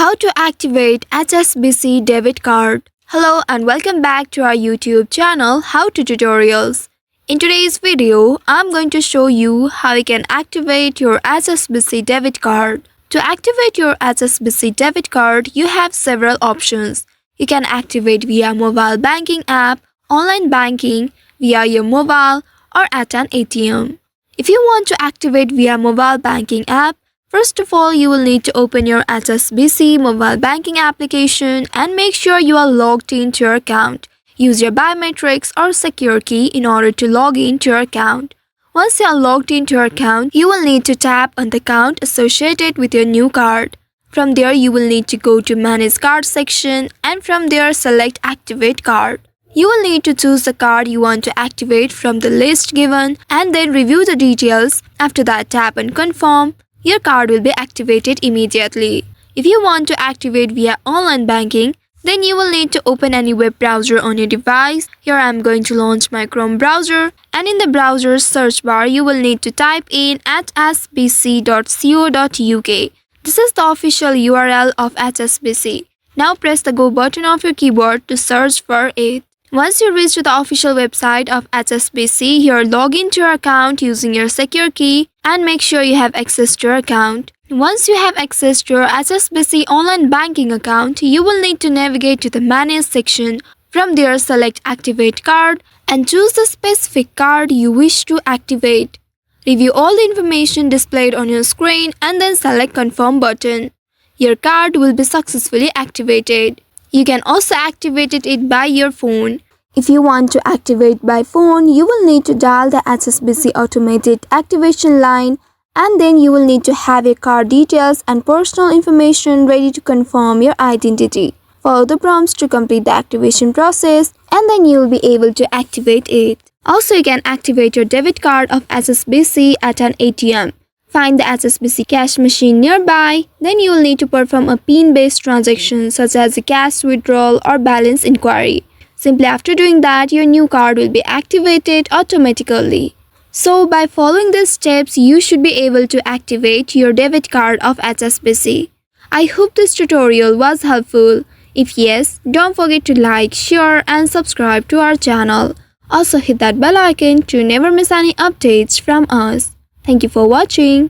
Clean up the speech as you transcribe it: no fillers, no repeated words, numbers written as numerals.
How to activate HSBC debit card. Hello and welcome back to our YouTube channel How to Tutorials. In today's video, I'm going to show you how you can activate your HSBC debit card. To activate your HSBC debit card, you have several options. You can activate via mobile banking app, online banking, via your mobile, or at an ATM. If you want to activate via mobile banking app, first of all, you will need to open your HSBC mobile banking application and make sure you are logged into your account. Use your biometrics or secure key in order to log into your account. Once you are logged into your account, you will need to tap on the account associated with your new card. From there, you will need to go to Manage Card section and from there select Activate Card. You will need to choose the card you want to activate from the list given and then review the details. After that, tap on Confirm. Your card will be activated immediately. If you want to activate via online banking, then you will need to open any web browser on your device. Here I am going to launch my Chrome browser, and in the browser search bar you will need to type in hsbc.co.uk. This is the official URL of HSBC. Now press the go button of your keyboard to search for it. Once you reach to the official website of HSBC, here log into your account using your secure key and make sure you have access to your account. Once you have access to your HSBC online banking account, you will need to navigate to the Manage section. From there, select Activate Card and choose the specific card you wish to activate. Review all the information displayed on your screen and then select Confirm button. Your card will be successfully activated. You can also activate it by your phone. If you want to activate by phone, you will need to dial the HSBC automated activation line and then you will need to have your card details and personal information ready to confirm your identity. Follow the prompts to complete the activation process and then you will be able to activate it. Also, you can activate your debit card of HSBC at an ATM. Find the HSBC cash machine nearby, then you will need to perform a PIN-based transaction such as a cash withdrawal or balance inquiry. Simply after doing that, your new card will be activated automatically. So, by following these steps, you should be able to activate your debit card of HSBC. I hope this tutorial was helpful. If yes, don't forget to like, share and subscribe to our channel. Also hit that bell icon to never miss any updates from us. Thank you for watching.